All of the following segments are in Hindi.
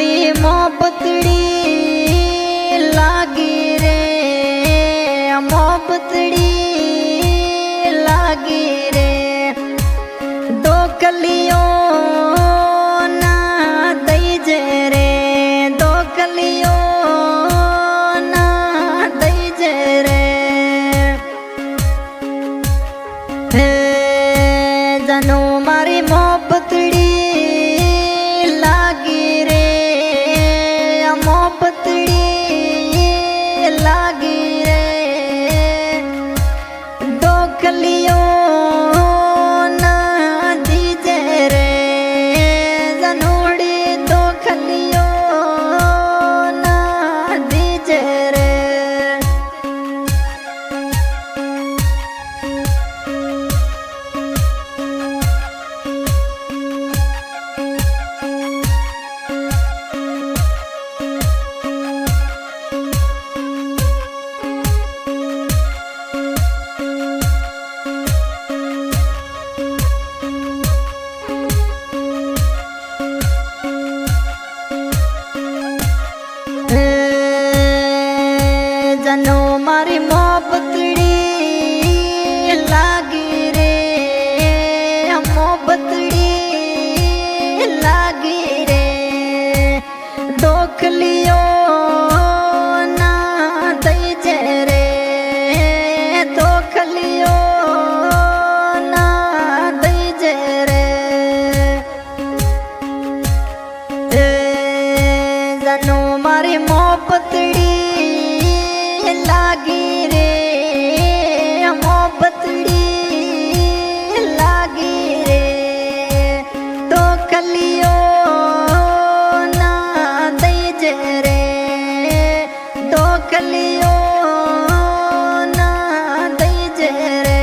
जनोड़ी मोहब्बतड़ी लागी रे, मोहब्बतड़ी लागी रे। दो कलियों ना दई जे रे, दो कलियों ना दई जे रे। हे जनो मारी मोहब्बतड़ी लागी रे, मोहब्बतड़ी लागी रे। दो कलियों ना दीजे रे, जनोड़ी दो कलियों ना दीजे रे। जनो मारी मोहब्बतड़ी लागी रे, मोहब्बतड़ी लागी रे। दो कलियों ना दई जे रे, दो कलियों ना दई जे रे। जनो मारी मोहब्बतड़ी लागी रे, मोहब्बतड़ी लागी रे। तो कलियों ना दई जे रे, दो कलियों ना दई जे रे।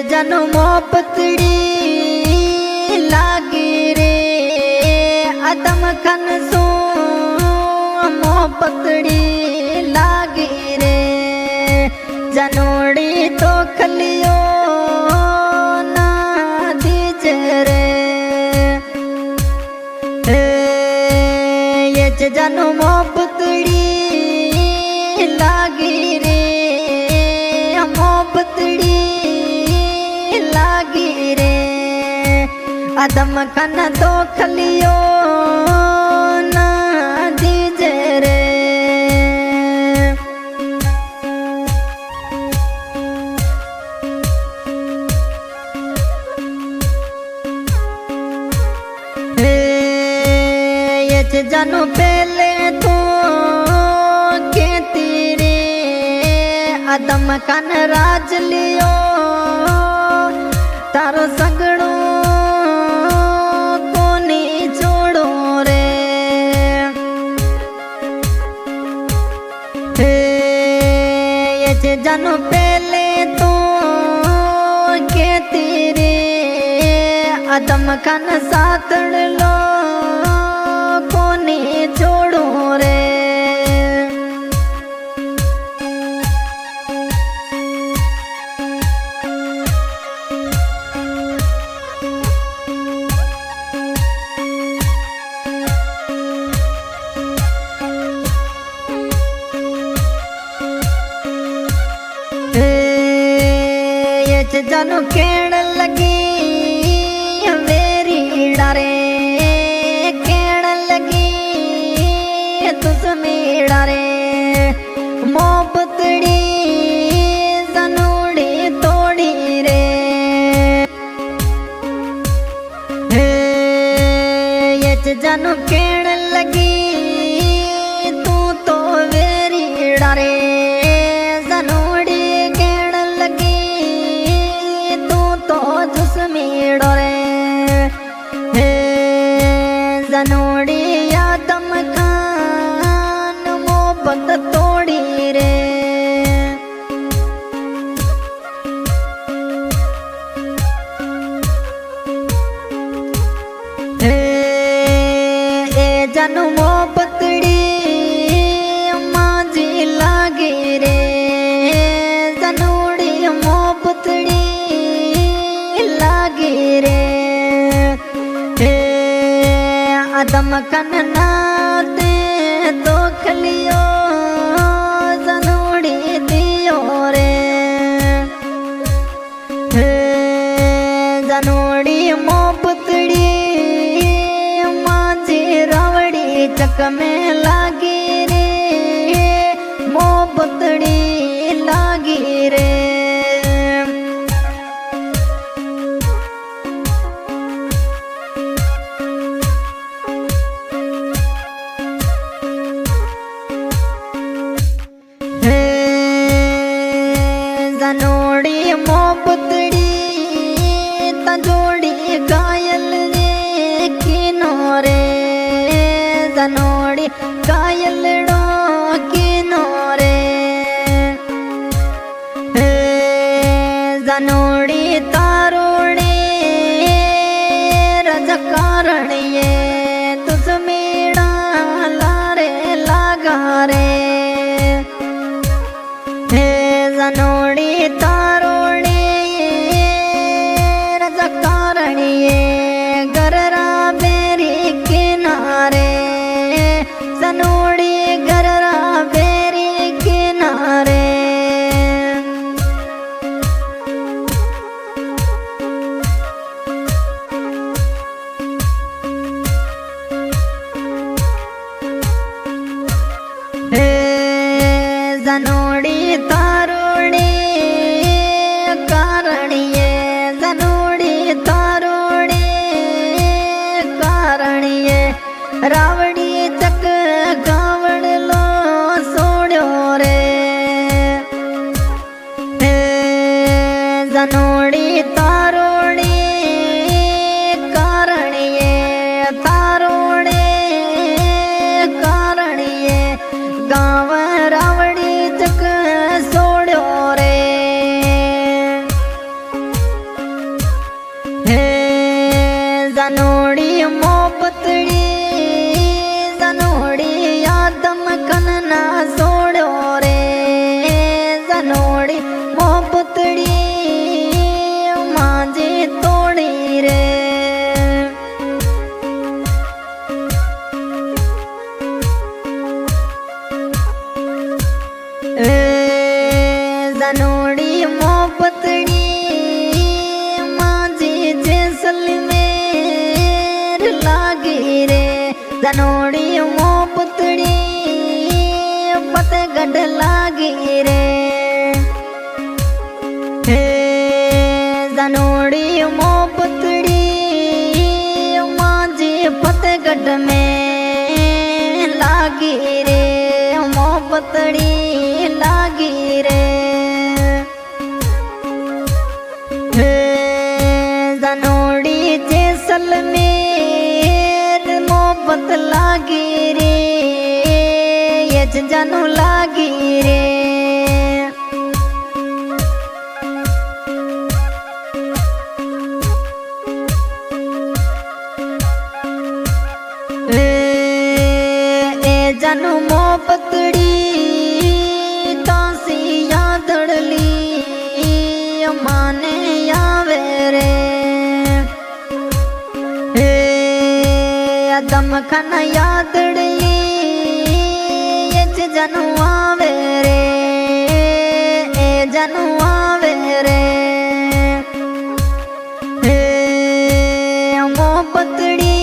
जनो मोहब्बतड़ी लागी रे, अदम खन सो मोहब्बतड़ी लागी रे। जनोड़ी तो खलियो ना दीजे रे। ये जनो मोहब्बतड़ी लागी रे, मोहब्बतड़ी लागी रे। अदम खन दो खलियों ना दीजे रे। ये जानो पहले तो कहती रे, अदम खन राज लियो तारो सगड़ो कोनी छोड़ो रे। ये जानो पहले तो कहती रे, अदम खन साथ लो कोनी छोड़ो रे। जानो कहण लगी मेरी डारे, कहण लगी तुझमें डारे। मोहब्बतड़ी जनोड़ी तोड़ी रे। ये जानो कहण लगी तू तो वेरी डारे। जनोड़ी कहण लगी तो जुस्मी डोरे। जनोड़ी आदम खान मोहब्बत तोड़ी रे। लागी रे जनोड़ी मोहब्बतड़ी लागी रे आदम कन नाते दुख लियो जनोड़ी दियो रे जनोड़ी मोहब्बतड़ी मांझी रावड़ी चक में लागी रे मोहब्बतड़ी लागी रे जनोड़ी मोहब्बतड़ी तंजोड़ी घायल रे किनोरे जनोड़ी घायल डो किनोरे जनोड़ी तारोड़ी रज कारण ये तुझ मेड़ा लारे लागा रे जनोड़ी तारोड़ी रज कारणिए गररा बेरी किनारे जनोड़ी गररा बेरी किनारे जनोड़ी तारोड़ी कारणिए जनोड़ी तारोड़ी कारणिए रावड़ी चक गावड़ लो सोड़ो रे जनोड़ी तारोड़ी कारणिए तारोड़ी कारणिए गाँव रावड़ी चक सोड़ो रे जनोड़ी मोहब्बतड़ी जनोड़ी आदम कन ना सोड़ो रे जनोड़ी मोहब्बतड़ी मांझी तोड़ी रे जनोड़ी मोहब्बतड़ी मांझी जैसलमेर लागी रे जनोड़ी मोहब्बतड़ी फतेहगढ़ लागी रे जनोड़ी मोहब्बतड़ी मांझी फतेहगढ़ में लागी रे मोहब्बतड़ी लागी रे जनोड़ी जैसलमेर मोहब्बत लागी रे ये जनू लागी रे जनू मोहब्बतड़ी तासी यादड़ली माने आवे रे आदम खन यादड़ी ये जनू आवे रे जनू आवे रे मोहब्बतड़ी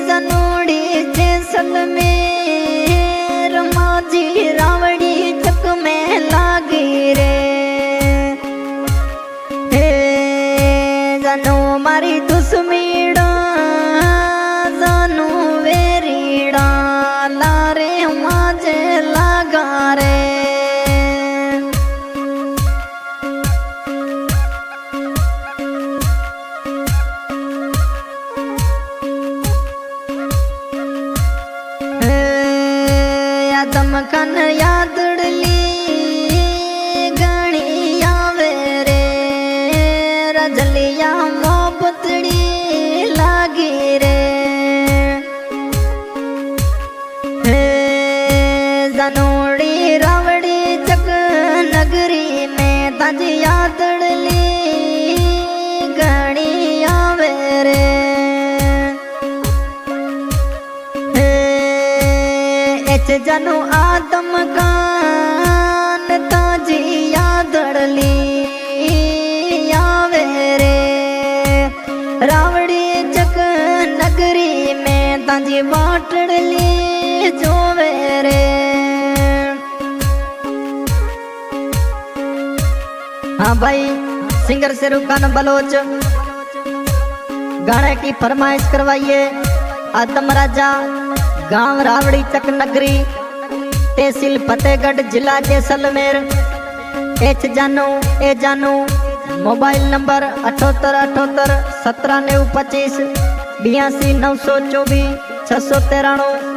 जनोड़ी जैसलमेर मांझी रावड़ी चक में लागी रे जनू मारी दुश्मीड़ा जानू ताजी यादड़ली घणी आवे रे एच जनु आदम कान ताजी यादड़ली आवे रे रावड़ी चक नगरी में ताजी बाटड़ली जोवे रे। हाँ भाई सिंगर शेरूख खान बलोच गाने की फरमाइश करवाइए। आदम राजा गांव रावड़ी चक नगरी तहसील फतेहगढ़ जिला जैसलमेर। एच जानू ए जानू मोबाइल नंबर 7878 1795 82 924 693।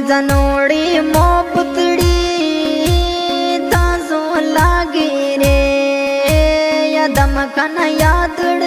जनोड़ी मो पुतड़ी ताजो लागी रे आदम खान यादड़